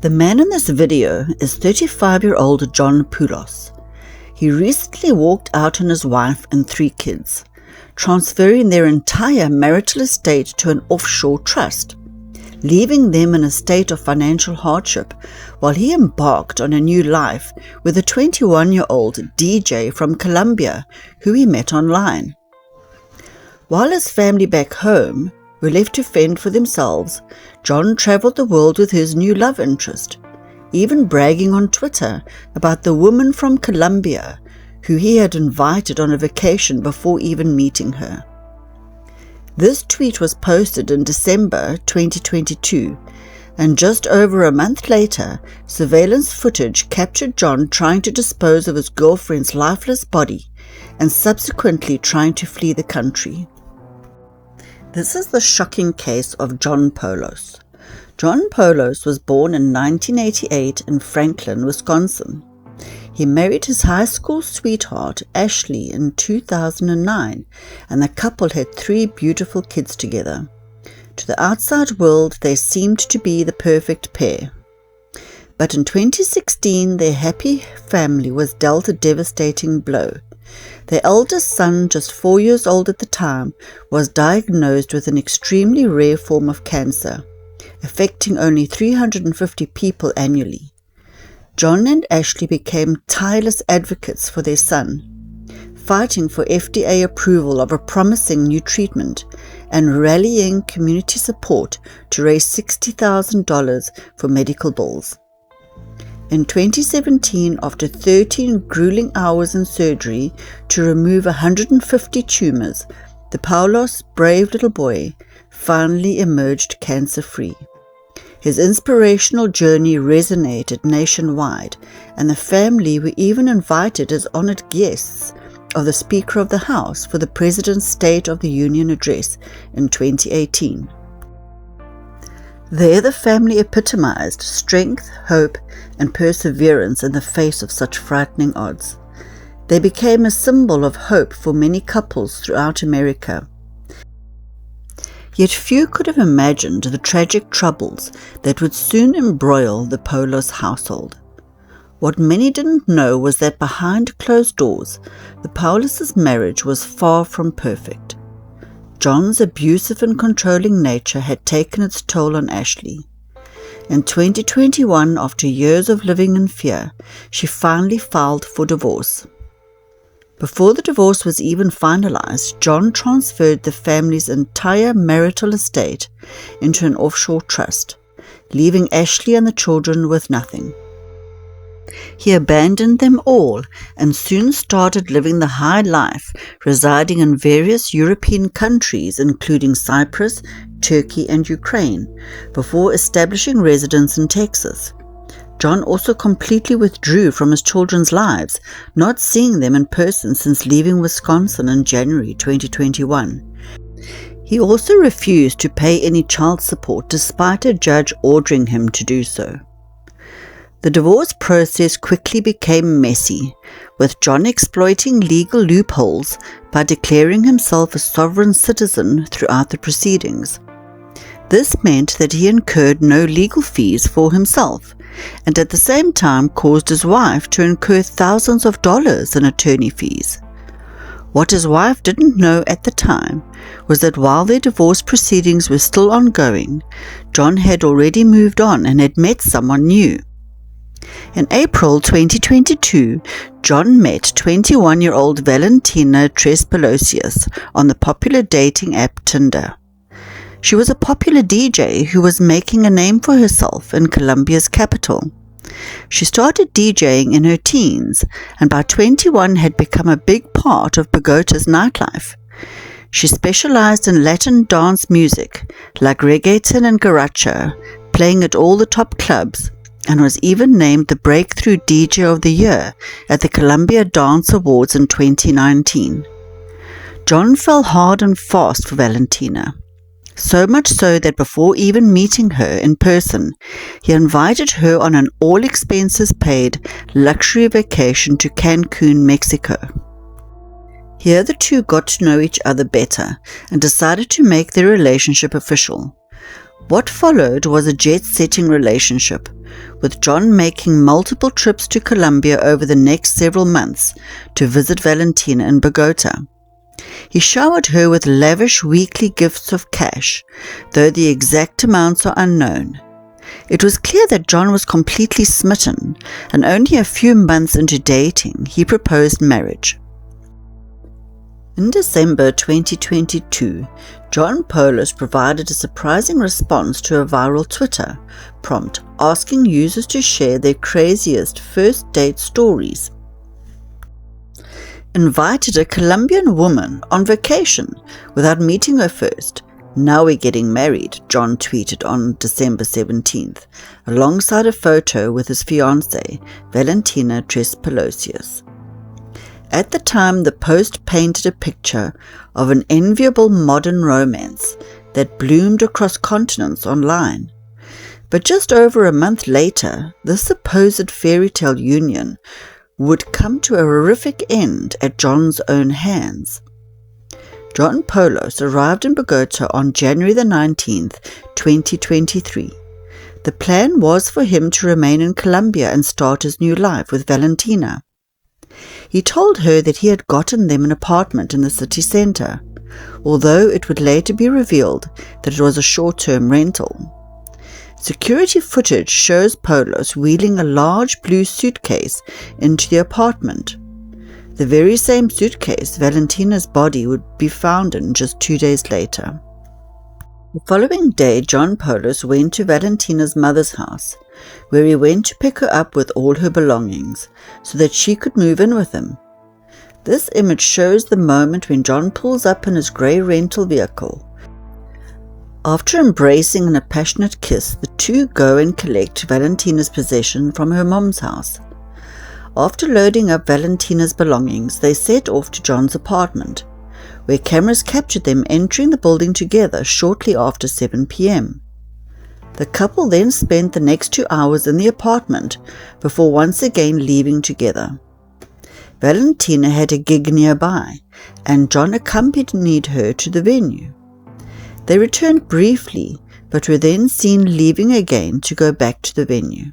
The man in this video is 35-year-old Nelson Poulos. He recently walked out on his wife and 3 kids, transferring their entire marital estate to an offshore trust, leaving them in a state of financial hardship while he embarked on a new life with a 21-year-old DJ from Colombia who he met online. While his family back home were left to fend for themselves, John travelled the world with his new love interest, even bragging on Twitter about the woman from Colombia who he had invited on a vacation before even meeting her. This tweet was posted in December 2022, and just over a month later, surveillance footage captured John trying to dispose of his girlfriend's lifeless body and subsequently trying to flee the country. This is the shocking case of Nelson Poulos. Nelson Poulos was born in 1988 in Franklin, Wisconsin. He married his high school sweetheart, Ashley, in 2009, and the couple had 3 beautiful kids together. To the outside world, they seemed to be the perfect pair. But in 2016, their happy family was dealt a devastating blow. Their eldest son, just 4 years old at the time, was diagnosed with an extremely rare form of cancer, affecting only 350 people annually. John and Ashley became tireless advocates for their son, fighting for FDA approval of a promising new treatment and rallying community support to raise $60,000 for medical bills. In 2017, after 13 grueling hours in surgery to remove 150 tumors, the Poulos brave little boy finally emerged cancer-free. His inspirational journey resonated nationwide, and the family were even invited as honored guests of the Speaker of the House for the President's State of the Union address in 2018. There the family epitomized strength, hope, and perseverance in the face of such frightening odds. They became a symbol of hope for many couples throughout America. Yet few could have imagined the tragic troubles that would soon embroil the Poulos household. What many didn't know was that behind closed doors, the Poulos' marriage was far from perfect. John's abusive and controlling nature had taken its toll on Ashley. In 2021, after years of living in fear, she finally filed for divorce. Before the divorce was even finalized, John transferred the family's entire marital estate into an offshore trust, leaving Ashley and the children with nothing. He abandoned them all and soon started living the high life, residing in various European countries including Cyprus, Turkey and Ukraine, before establishing residence in Texas. John also completely withdrew from his children's lives, not seeing them in person since leaving Wisconsin in January 2021. He also refused to pay any child support despite a judge ordering him to do so. The divorce process quickly became messy, with John exploiting legal loopholes by declaring himself a sovereign citizen throughout the proceedings. This meant that he incurred no legal fees for himself, and at the same time caused his wife to incur thousands of dollars in attorney fees. What his wife didn't know at the time was that while their divorce proceedings were still ongoing, John had already moved on and had met someone new. In April 2022, John met 21-year-old Valentina Trespalacios on the popular dating app Tinder. She was a popular DJ who was making a name for herself in Colombia's capital. She started DJing in her teens and by 21 had become a big part of Bogota's nightlife. She specialized in Latin dance music like reggaeton and guaracha, playing at all the top clubs, and was even named the Breakthrough DJ of the Year at the Colombia Dance Awards in 2019. John fell hard and fast for Valentina, so much so that before even meeting her in person, he invited her on an all-expenses-paid luxury vacation to Cancun, Mexico. Here the two got to know each other better and decided to make their relationship official. What followed was a jet-setting relationship, with John making multiple trips to Colombia over the next several months to visit Valentina in Bogota. He showered her with lavish weekly gifts of cash, though the exact amounts are unknown. It was clear that John was completely smitten, and only a few months into dating, he proposed marriage. In December 2022, John Poulos provided a surprising response to a viral Twitter prompt asking users to share their craziest first date stories. Invited a Colombian woman on vacation without meeting her first. Now we're getting married, John tweeted on December 17th, alongside a photo with his fiancée, Valentina Trespalacios. At the time, the post painted a picture of an enviable modern romance that bloomed across continents online. But just over a month later, this supposed fairy tale union would come to a horrific end at John's own hands. John Poulos arrived in Bogota on January the 19th, 2023. The plan was for him to remain in Colombia and start his new life with Valentina. He told her that he had gotten them an apartment in the city center, although it would later be revealed that it was a short-term rental. Security footage shows Poulos wheeling a large blue suitcase into the apartment, the very same suitcase Valentina's body would be found in just 2 days later. The following day, John Poulos went to Valentina's mother's house, where he went to pick her up with all her belongings, so that she could move in with him. This image shows the moment when John pulls up in his grey rental vehicle. After embracing in a passionate kiss, the two go and collect Valentina's possession from her mom's house. After loading up Valentina's belongings, they set off to John's apartment, where cameras captured them entering the building together shortly after 7 p.m. The couple then spent the next 2 hours in the apartment before once again leaving together. Valentina had a gig nearby, and John accompanied her to the venue. They returned briefly, but were then seen leaving again to go back to the venue.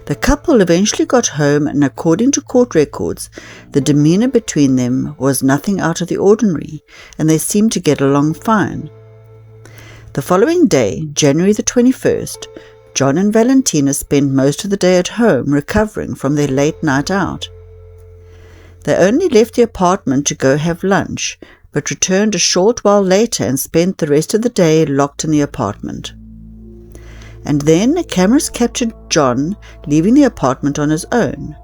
The couple eventually got home, and according to court records, the demeanor between them was nothing out of the ordinary, and they seemed to get along fine. The following day, January the 21st, John and Valentina spent most of the day at home recovering from their late night out. They only left the apartment to go have lunch, but returned a short while later and spent the rest of the day locked in the apartment. And then cameras captured John leaving the apartment on his own.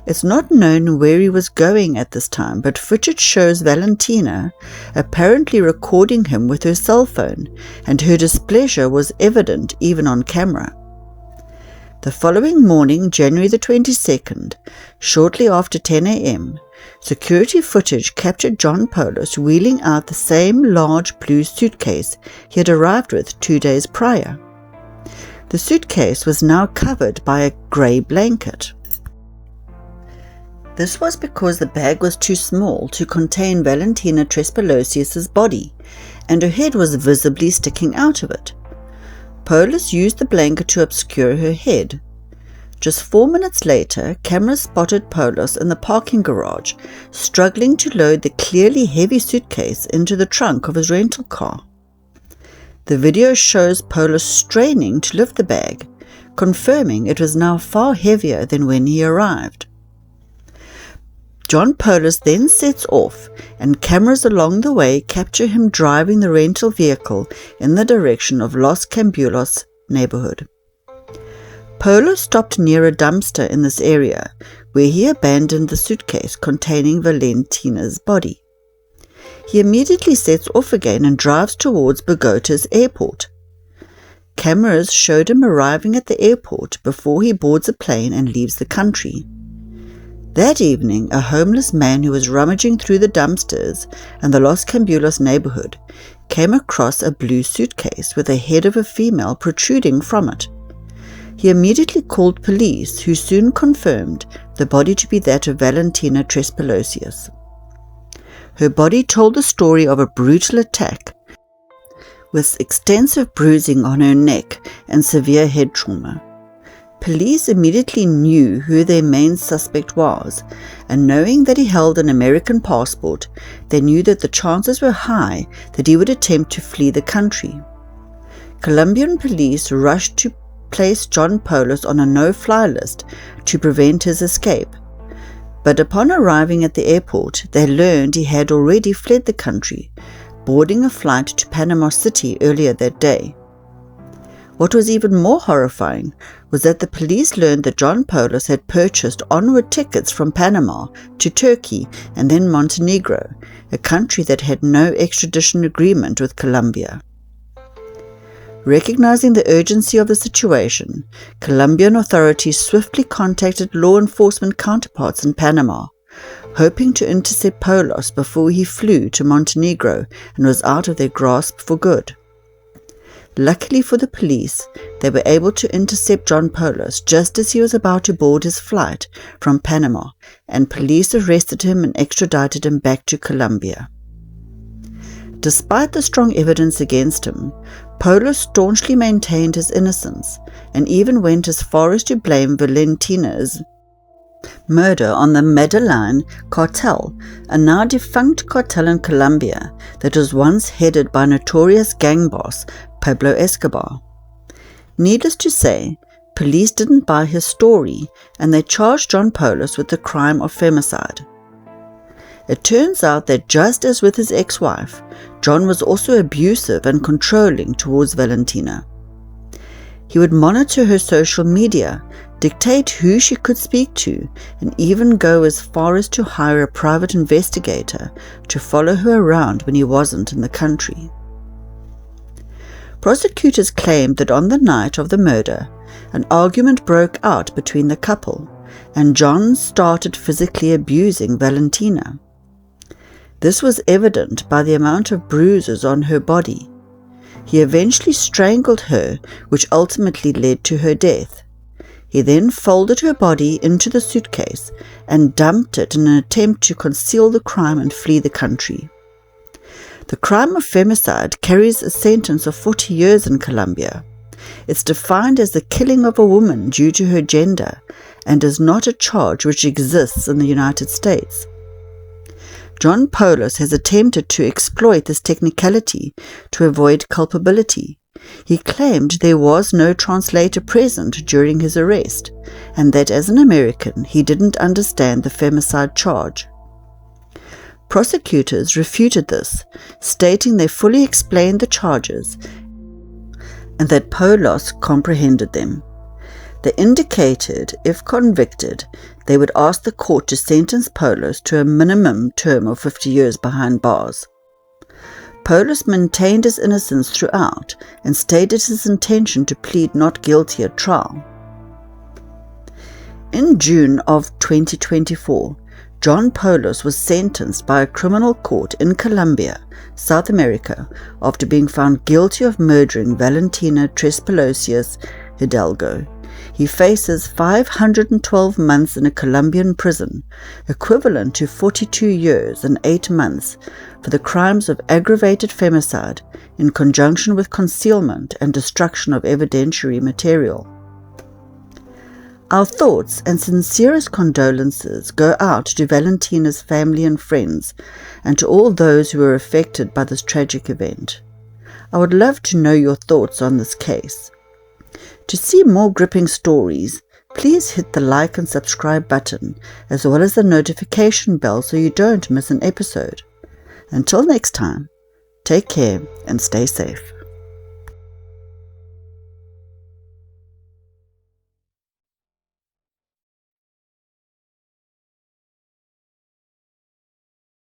It's not known where he was going at this time, but footage shows Valentina apparently recording him with her cell phone, and her displeasure was evident even on camera. The following morning, January the 22nd, shortly after 10 a.m., security footage captured John Poulos wheeling out the same large blue suitcase he had arrived with 2 days prior. The suitcase was now covered by a grey blanket. This was because the bag was too small to contain Valentina Trespalacios' body, and her head was visibly sticking out of it. Poulos used the blanket to obscure her head. Just 4 minutes later, cameras spotted Poulos in the parking garage, struggling to load the clearly heavy suitcase into the trunk of his rental car. The video shows Poulos straining to lift the bag, confirming it was now far heavier than when he arrived. John Poulos then sets off, and cameras along the way capture him driving the rental vehicle in the direction of Los Cambulos neighborhood. Poulos stopped near a dumpster in this area, where he abandoned the suitcase containing Valentina's body. He immediately sets off again and drives towards Bogota's airport. Cameras showed him arriving at the airport before he boards a plane and leaves the country. That evening, a homeless man who was rummaging through the dumpsters in the Los Cambulos neighborhood came across a blue suitcase with the head of a female protruding from it. He immediately called police, who soon confirmed the body to be that of Valentina Trespalacios. Her body told the story of a brutal attack, with extensive bruising on her neck and severe head trauma. Police immediately knew who their main suspect was, and knowing that he held an American passport, they knew that the chances were high that he would attempt to flee the country. Colombian police rushed to place John Poulos on a no-fly list to prevent his escape, but upon arriving at the airport, they learned he had already fled the country, boarding a flight to Panama City earlier that day. What was even more horrifying was that the police learned that John Poulos had purchased onward tickets from Panama to Turkey and then Montenegro, a country that had no extradition agreement with Colombia. Recognizing the urgency of the situation, Colombian authorities swiftly contacted law enforcement counterparts in Panama, hoping to intercept Poulos before he flew to Montenegro and was out of their grasp for good. Luckily for the police, they were able to intercept John Poulos just as he was about to board his flight from Panama, and police arrested him and extradited him back to Colombia. Despite the strong evidence against him, Poulos staunchly maintained his innocence and even went as far as to blame Valentina's murder on the Medellin cartel, a now defunct cartel in Colombia that was once headed by notorious gang boss Pablo Escobar. Needless to say, police didn't buy his story, and they charged John Poulos with the crime of femicide. It turns out that just as with his ex-wife, John was also abusive and controlling towards Valentina. He would monitor her social media, dictate who she could speak to, and even go as far as to hire a private investigator to follow her around when he wasn't in the country. Prosecutors claimed that on the night of the murder, an argument broke out between the couple, and John started physically abusing Valentina. This was evident by the amount of bruises on her body. He eventually strangled her, which ultimately led to her death. He then folded her body into the suitcase and dumped it in an attempt to conceal the crime and flee the country. The crime of femicide carries a sentence of 40 years in Colombia. It's defined as the killing of a woman due to her gender and is not a charge which exists in the United States. John Poulos has attempted to exploit this technicality to avoid culpability. He claimed there was no translator present during his arrest, and that as an American he didn't understand the femicide charge. Prosecutors refuted this, stating they fully explained the charges and that Poulos comprehended them. They indicated, if convicted, they would ask the court to sentence Poulos to a minimum term of 50 years behind bars. Poulos maintained his innocence throughout and stated his intention to plead not guilty at trial. In June of 2024, John Poulos was sentenced by a criminal court in Colombia, South America, after being found guilty of murdering Valentina Trespalacios Hidalgo. He faces 512 months in a Colombian prison, equivalent to 42 years and 8 months, for the crimes of aggravated femicide in conjunction with concealment and destruction of evidentiary material. Our thoughts and sincerest condolences go out to Valentina's family and friends, and to all those who were affected by this tragic event. I would love to know your thoughts on this case. To see more gripping stories, please hit the like and subscribe button, as well as the notification bell so you don't miss an episode. Until next time, take care and stay safe.